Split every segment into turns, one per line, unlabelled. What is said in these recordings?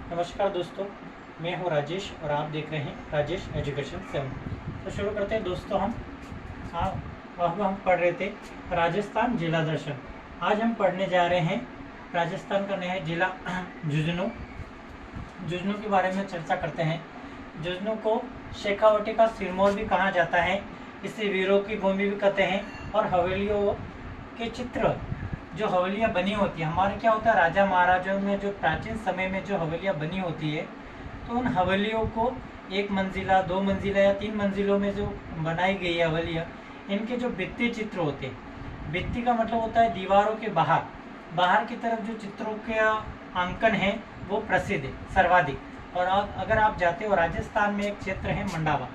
नमस्कार दोस्तों, मैं हूं राजेश और आप देख रहे हैं राजेश एजुकेशन 7। तो शुरू करते हैं दोस्तों। हाँ अब हम पढ़ रहे थे राजस्थान जिला दर्शन। आज हम पढ़ने जा रहे हैं राजस्थान का नया जिला झुंझुनू। झुंझुनू के बारे में चर्चा करते हैं। झुंझुनू को शेखावटी का सिरमौर भी कहा जाता है। इसे वीरों की भूमि भी कहते हैं। और हवेलियों के चित्र, जो हवेलियाँ बनी होती है, हमारे क्या होता है, राजा महाराजाओं में जो प्राचीन समय में जो हवेलियाँ बनी होती है, तो उन हवेलियों को एक मंजिला, दो मंजिला या तीन मंजिलों में जो बनाई गई है हवेलियाँ, इनके जो भित्ति चित्र होते हैं, भित्ति का मतलब होता है दीवारों के बाहर बाहर की तरफ जो चित्रों के अंकन है वो प्रसिद्ध है, सर्वाधिक। और अगर आप जाते हो, राजस्थान में एक क्षेत्र है मंडावा,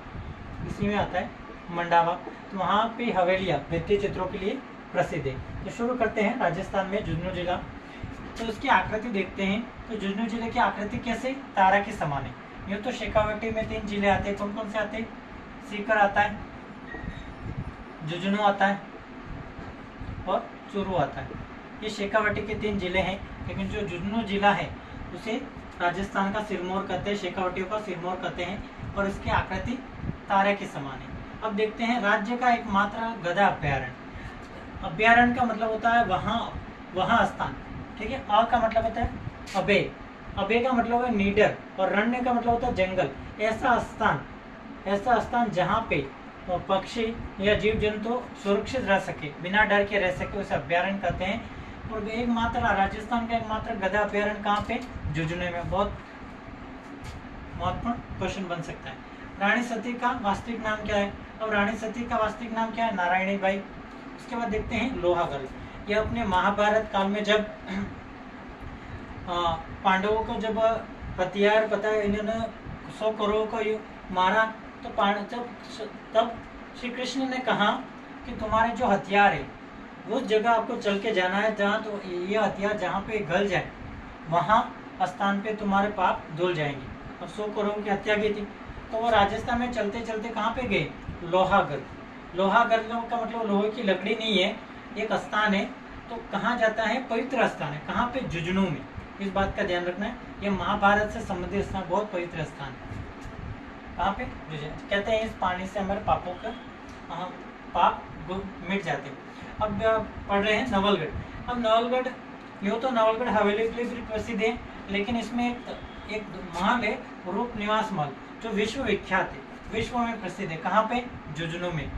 इसी में आता है मंडावा, तो वहाँ पे हवेलियाँ भित्ति चित्रों के लिए प्रसिद्ध है। तो शुरू करते हैं राजस्थान में झुंझुनू जिला। तो उसकी आकृति देखते हैं। तो झुंझुनू जिले की आकृति कैसे, तारा के समान है। यूँ तो शेखावटी में 3 जिले आते हैं। कौन कौन से आते हैं? सीकर आता है, झुंझुनू आता है और चूरू आता है। ये शेखावटी के 3 जिले हैं। लेकिन जो झुंझुनू जिला है उसे राजस्थान का सिरमौर कहते हैं, शेखावटियों का सिरमौर कहते हैं। और इसकी आकृति तारे के समान है। अब देखते हैं राज्य का एकमात्र गधा अभ्यारण्य। अभ्यारण्य का मतलब होता है वहाँ स्थान, ठीक है। अ का मतलब होता है अभय, अभय का मतलब है नीडर, और रण्य का मतलब होता है जंगल। ऐसा स्थान जहाँ पे पक्षी या जीव जंतु सुरक्षित रह सके, बिना डर के रह सके, उसे अभ्यारण्य कहते हैं। और एकमात्र राजस्थान का एकमात्र गधा अभ्यारण्य कहाँ पे? झुंझुनू में। बहुत महत्वपूर्ण क्वेश्चन बन सकता है। रानी सती का वास्तविक नाम क्या है? अब रानी सती का वास्तविक नाम क्या है? नारायणी बाई। उसके बाद देखते हैं लोहागढ़। यह अपने महाभारत काल में जब पांडवों को जब हथियार पता है, इन्होंने 100 करोड़ को मारा, तो तब श्री कृष्ण ने कहा कि तुम्हारे जो हथियार है उस जगह आपको चल के जाना है, जहाँ तो ये हथियार जहाँ पे गल जाए वहाँ स्थान पे तुम्हारे पाप धुल जाएंगे। और 100 करोड़ की हत्या की थी, तो वो राजस्थान में चलते चलते कहाँ पे गए? लोहागढ़। लोहागढ़ का मतलब लोहे की लकड़ी नहीं है, एक स्थान है। तो कहाँ जाता है? पवित्र स्थान है। कहाँ पे? झुंझुनू में। इस बात का ध्यान रखना है। यह महाभारत से संबंधित स्थान, बहुत पवित्र स्थान है। कहाँ पे? कहते हैं इस पानी से हमारे पापों का पाप मिट जाते हैं। अब पढ़ रहे हैं नवलगढ़। अब नवलगढ़, यूँ तो नवलगढ़ हवेली के लिए भी प्रसिद्ध है, लेकिन इसमें एक महल है, रूप निवास महल, जो विश्व विख्यात है, विश्व में प्रसिद्ध है। कहाँ पे? झुंझुनू में।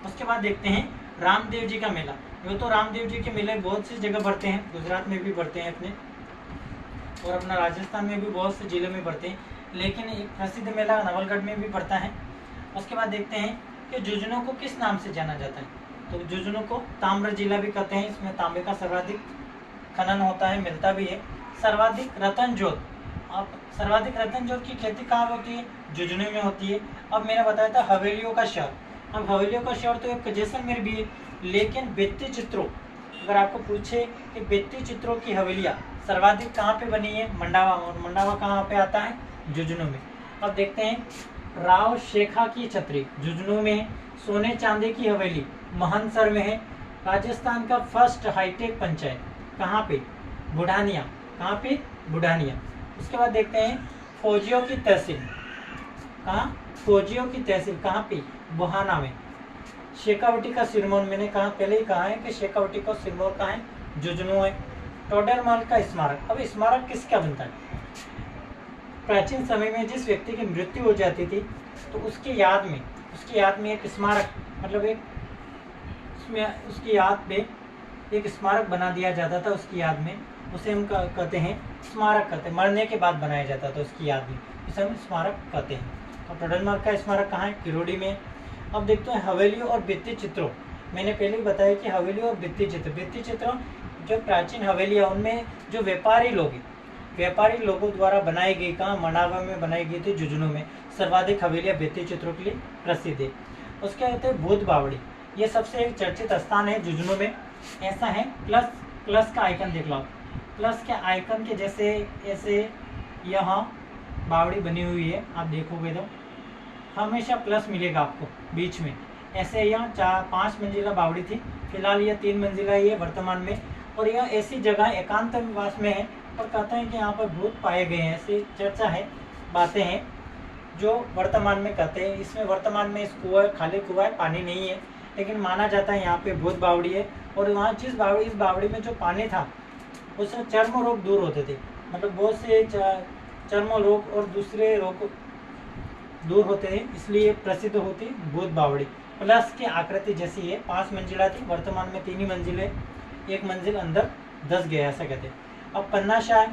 उसके बाद देखते हैं रामदेव जी का मेला। यूँ तो रामदेव जी के मेले बहुत सी जगह बढ़ते हैं, गुजरात में भी बढ़ते हैं अपने, और अपना राजस्थान में भी बहुत से जिलों में बढ़ते हैं, लेकिन एक प्रसिद्ध मेला नवलगढ़ में भी पड़ता है। उसके बाद देखते हैं कि झुंझुनू को किस नाम से जाना जाता है। तो झुंझुनू को ताम्र जिला भी कहते हैं। इसमें तांबे का सर्वाधिक खनन होता है, मिलता भी है। सर्वाधिक रतन जोत, अब सर्वाधिक रतन जोत की खेती कहाँ होती है? झुंझुनू में होती है। अब मैंने बताया था हवेलियों का शहर। अब हवेलियों का शहर तो एक जैसलमेर भी है, लेकिन भित्ति चित्रों, अगर आपको पूछे कि भित्ति चित्रों की हवेलियाँ सर्वाधिक कहाँ पे बनी है? मंडावा। और मंडावा कहाँ पे आता है? झुंझुनू में। अब देखते हैं राव शेखा की छतरी, झुंझुनू में है। सोने चांदी की हवेली महनसर में है। राजस्थान का फर्स्ट हाईटेक पंचायत कहाँ पे? बुढ़ानिया। कहाँ पे? बुढ़ानिया। उसके बाद देखते हैं फौजियों की तहसील। कहाँ? फौजियों की तहसील कहाँ पे? बुहाना में। शेखावटी का सिरमौर, मैंने कहा पहले ही कहा है कि शेखावटी का सिरमौर कहाँ है? झुंझुनू है। टोडरमल का स्मारक। अब स्मारक किसका बनता है? प्राचीन समय में जिस व्यक्ति की मृत्यु हो जाती थी, तो उसकी याद में एक स्मारक, मतलब एक उसमें उसकी याद में एक स्मारक बना दिया जाता था। उसकी याद में, उसे हम कहते हैं स्मारक कहते हैं। मरने के बाद बनाया जाता था उसकी याद में, इसे हम स्मारक कहते हैं। और टोडरमल का स्मारक कहाँ है? किरोड़ी में। अब देखते हैं हवेलियों और भित्ति चित्रों। मैंने पहले ही बताया कि हवेलियों और भित्ति चित्रों, जो प्राचीन हवेलियाँ, उनमें जो व्यापारी लोगों द्वारा बनाई गई, कहाँ? मंडावा में बनाई गई थी, झुंझुनू में। सर्वाधिक हवेलियाँ भित्ति चित्रों के लिए प्रसिद्ध है। उसके कहते हैं भूत बावड़ी। ये सबसे एक चर्चित स्थान है झुंझुनू में। ऐसा है, प्लस का आइकन देख लो। प्लस के आइकन के जैसे ऐसे यहाँ बावड़ी बनी हुई है, आप देखोगे तो हमेशा प्लस मिलेगा आपको बीच में। ऐसे यहाँ 4-5 मंजिला बावड़ी थी, फिलहाल यह 3 मंजिला ही है वर्तमान में। और यह ऐसी जगह एकांत निवास में है और कहते हैं कि यहाँ पर भूत पाए गए हैं, ऐसी चर्चा है, बातें हैं जो वर्तमान में कहते हैं। इसमें वर्तमान में इस कुआं खाली कुआं है, पानी नहीं है, लेकिन माना जाता है यहाँ पे भूत बावड़ी है। और वहाँ इस बावड़ी में जो पानी था उससे चर्म रोग दूर होते थे, मतलब बहुत से चर्म रोग और दूसरे रोग दूर होते हैं, इसलिए प्रसिद्ध होती भूत बावड़ी। प्लस की आकृति जैसी है, 5 मंजिला थी, वर्तमान में 3 ही मंजिल है, 1 मंजिल अंदर धस गया ऐसा कहते हैं। अब पन्नाशाह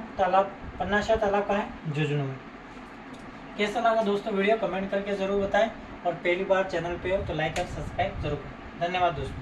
तालाब का है झुंझुनू में। कैसा लगा दोस्तों वीडियो, कमेंट करके जरूर बताएं, और पहली बार चैनल पे हो तो लाइक और सब्सक्राइब जरूर करें। धन्यवाद दोस्तों।